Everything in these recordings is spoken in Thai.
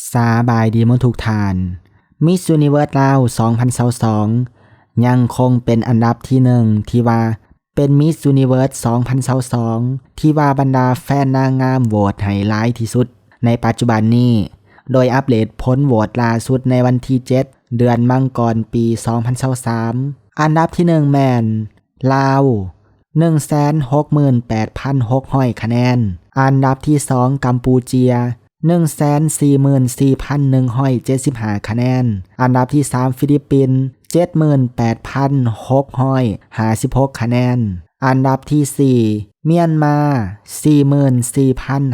สบายดีหมดทุกท่าน Miss Universe ลาว2022ยังคงเป็นอันดับที่1ที่ว่าเป็น Miss Universe 2022ที่ว่าบรรดาแฟนนางงามโหวตให้หลายที่สุดในปัจจุบันนี้โดยอัปเดตผลโหวตล่าสุดในวันที่7เดือนมังกรปี2023อันดับที่1แม่นลาว 168,600 คะแนนอันดับที่2กัมพูเจีย144,175 คะแนนอันดับที่3ฟิลิปปินส์78,656 คะแนนอันดับที่4เมียนมา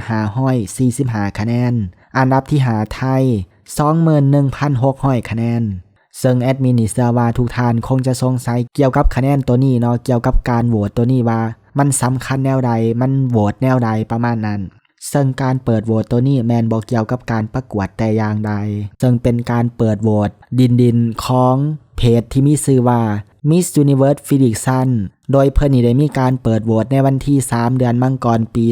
44,545 คะแนนอันดับที่5ไทย 21,600 คะแนนซึ่งแอดมินนี่เชื่อว่าทุกท่านคงจะสงสัยเกี่ยวกับคะแนนตัวนี้เนาะเกี่ยวกับการโหวตตัวนี้ว่ามันสำคัญแนวใดมันโหวตแนวใดประมาณนั้นซึ่งการเปิดโหวตตัวนี้แมนบอกเกี่ยวกับการประกวดแต่อย่างใดซึ่งเป็นการเปิดโหวตดินของเพจที่มีชื่อว่า Miss Universe Prediction โดยเพื่อนนี่ได้มีการเปิดโหวตในวันที่3เดือนมังกรปี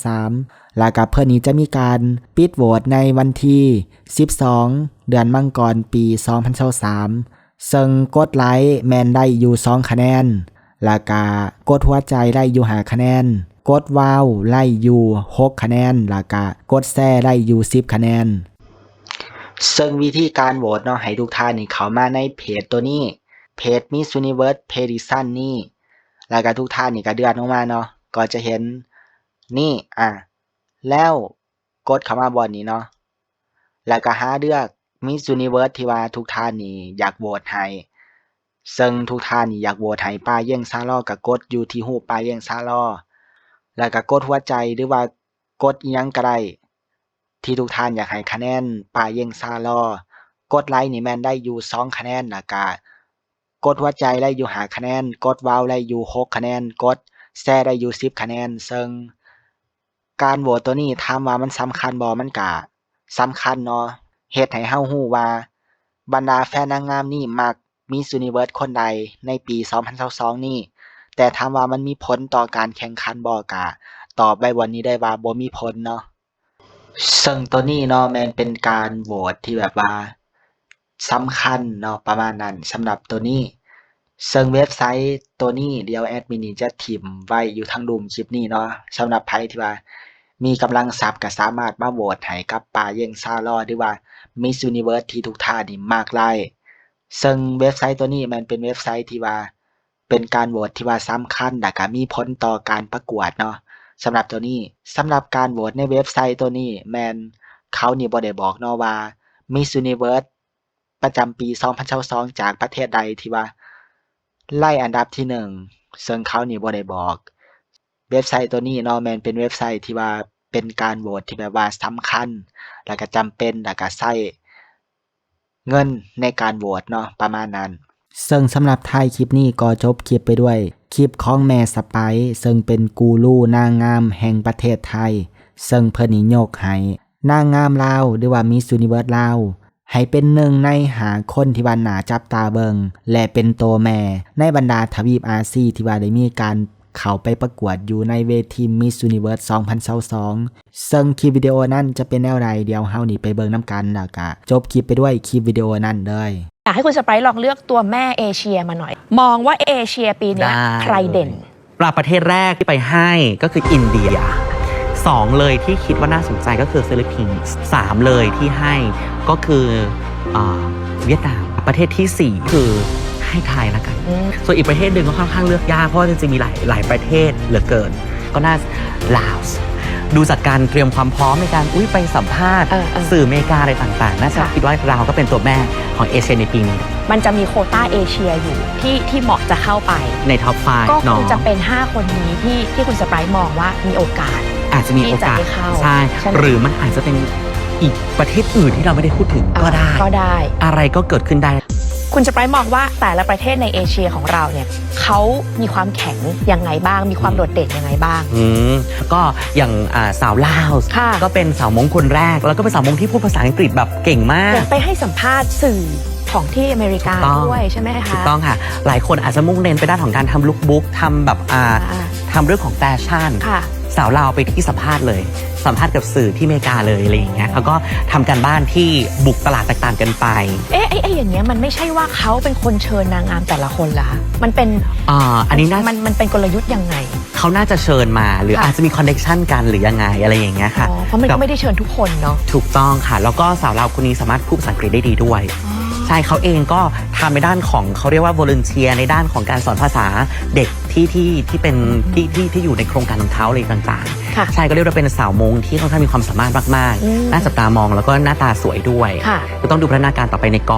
2023และกับเพื่อนนี้จะมีการปิดโหวตในวันที่12เดือนมังกรปี2023ซึ่งกดไลค์แมนได้อยู่2คะแนนและก็กดหัวใจได้อยู่5คะแนนกดว้าวไล่อยู่6คะแนนแล้วก็กดแซ่ไล่อยู่10คะแนนซึ่งวิธีการโหวตเนาะให้ทุกท่านนี่เข้ามาในเพจตัวนี้เพจ Miss Universe Prediction นี่แล้วก็ทุกท่านนี่ก็เดือนออกมาเนาะก็จะเห็นนี่แล้วกดเข้ามาบนนี้เนาะแล้วก็หาเลือก Miss Universe ที่ว่าทุกท่านนี่อยากโหวตให้ซึ่งทุกท่านนี่อยากโหวตให้ป้าเยี่ยงซาลอก็กดอยู่ที่รูปป้าเยี่ยงซาลอแล้วก็กดหัวใจหรือว่ากดอิหยังก็ได้ที่ทุกท่านอยากให้คะแนนป้าเยี่ยงซาลอกดไลค์นี่แม่นได้อยู่2คะแนนแล้วก็กดหัวใจได้อยู่5คะแนนกดว้าวได้อยู่6คะแนนกดแชร์ได้อยู่10คะแนนซึ่งการโหวตตัวนี้ถามว่ามันสำคัญบ่มันก็สำคัญเนาะเฮ็ดให้เฮาฮู้ว่าบรรดาแฟนนางงามนี่มัก Miss Universe คนใดในปี2022นี้แต่ถามว่ามันมีผลต่อการแข่งขันบ่ก็ตอบไว้วันนี้ได้ว่าบ่มีผลเนาะซึ่งตัวนี้เนาะแม่นเป็นการโหวตที่แบบว่าสำคัญเนาะประมาณนั้นสำหรับตัวนี้ซึ่งเว็บไซต์ตัวนี้เดี๋ยวแอดมินนี่จะถิ่มไว้อยู่ทางรูปคลิปนี้เนาะสำหรับใครที่ว่ามีกำลังทรัพย์ก็สามารถมาโหวตให้กับป้าเยี่ยงซาลอหรือว่า Miss Universe ที่ทุกท่านนี่มักหลายซึ่งเว็บไซต์ตัวนี้มันเป็นเว็บไซต์ที่ว่าเป็นการโหวตที่ว่าสำคัญและก็มีผลต่อการประกวดเนาะสำหรับตัวนี้สำหรับการโหวตในเว็บไซต์ตัวนี้แม่นเขานี่บ่ได้บอกเนาะว่า Miss Universe ประจำปี2022จากประเทศใดที่ว่าไล่อันดับที่1ซึ่งเขานี่บ่ได้บอกเว็บไซต์ตัวนี้เนาะแม่นเป็นเว็บไซต์ที่ว่าเป็นการโหวตที่แบบว่าสำคัญแล้วก็จำเป็นแล้วก็ใช้เงินในการโหวตเนาะประมาณนั้นซึ่งสำหรับท้ายคลิปนี้ก็จบคลิปไปด้วยคลิปของแม่สไปซ์ซึ่งเป็นกูรูนางงามแห่งประเทศไทยซึ่งเพิ่นนี่ยกให้นางงามลาวหรือว่า Miss Universe ลาวให้เป็นหนึ่งใน5คนที่ว่าน่าจับตาเบิงและเป็นตัวแม่ในบรรดาทวีปอาเซียนที่ว่าได้มีการเข้าไปประกวดอยู่ในเวที Miss Universe 2022ซึ่งคลิปวิดีโอนั้นจะเป็นแนวใดเดี๋ยวเฮานี่ไปเบิ่งนำกันแล้วก็จบคลิปไปด้วยคลิปวิดีโอนั้นเลยอยากให้คุณสไปร์ลองเลือกตัวแม่เอเชียมาหน่อยมองว่าเอเชียปีนี้ใครเด่นประเทศแรกที่ไปให้ก็คืออินเดีย2เลยที่คิดว่าน่าสนใจก็คือฟิลิปปินส์3เลยที่ให้ก็คือเวียดนามประเทศที่4คือให้ไทยละกันส่วนอีกประเทศหนึ่งก็ค่อนข้างเลือกยากเพราะว่าจริงๆมีหลายประเทศเหลือเกินก็น่าลาวดูจากการเตรียมความพร้อมในการไปสัมภาษณ์สื่ออเมริกาอะไรต่างๆน่าจะคิดว่าเราก็เป็นตัวแม่ของเอเชียในปีนี้มันจะมีโควต้าเอเชียอยู่ที่เหมาะจะเข้าไปในท็อป5ก็คงจะเป็น5คนนี้ที่คุณสไปร์มองว่ามีโอกาสอาจจะมีโอกาสใช่หรือมันอาจจะเป็นอีกประเทศอื่นที่เราไม่ได้พูดถึงก็ได้อะไรก็เกิดขึ้นได้คุณสไปร์มองว่าแต่ละประเทศในเอเชียของเราเนี่ยเขามีความแข็งยังไงบ้างมีความโดดเด่นยังไงบ้างก็อย่างสาวลาวก็เป็นสาวมงคนแรกแล้วก็เป็นสาวมงที่พูดภาษาอังกฤษแบบเก่งมากไปให้สัมภาษณ์สื่อของที่อเมริกาด้วยใช่ไหมคะถูกต้องค่ะหลายคนอาจจะมุ่งเน้นไปด้านของการทำลุคบุ๊กทำแบบทำเรื่องของแฟชั่น สาวลาวไปที่สัมภาษณ์เลยสัมภาษณ์กับสื่อที่อเมริกาเลยอะไรอย่างเงี้ยเขาก็ทำการบ้านที่บุกตลาดแตกต่างกันไป ไอ้อย่างเงี้ยมันไม่ใช่ว่าเขาเป็นคนเชิญนางงามแต่ละคนละมันเป็น อันนี้มันเป็นกลยุทธ์ยังไง เขาน่าจะเชิญมาหรืออาจจะมีคอนเนคชั่นกันหรือยังไงอะไรอย่างเงี้ยค่ะ เพราะมันก็ไม่ได้เชิญทุกคนเนาะ ถูกต้องค่ะแล้วก็สาวลาวคนนี้สามารถพูดภาษาอังกฤษได้ดีด้วยใช่เขาเองก็ทำในด้านของเขาเรียกว่า volunteer ในด้านของการสอนภาษาเด็กที่เป็นที่อยู่ในโครงการของเขาอะไรต่างๆใช่ก็เรียกว่าเป็นสาวมงที่ค่อนข้างมีความสามารถมากๆน่าจับตามองแล้วก็หน้าตาสวยด้วยก็ต้องดูพัฒนาการต่อไปในกอง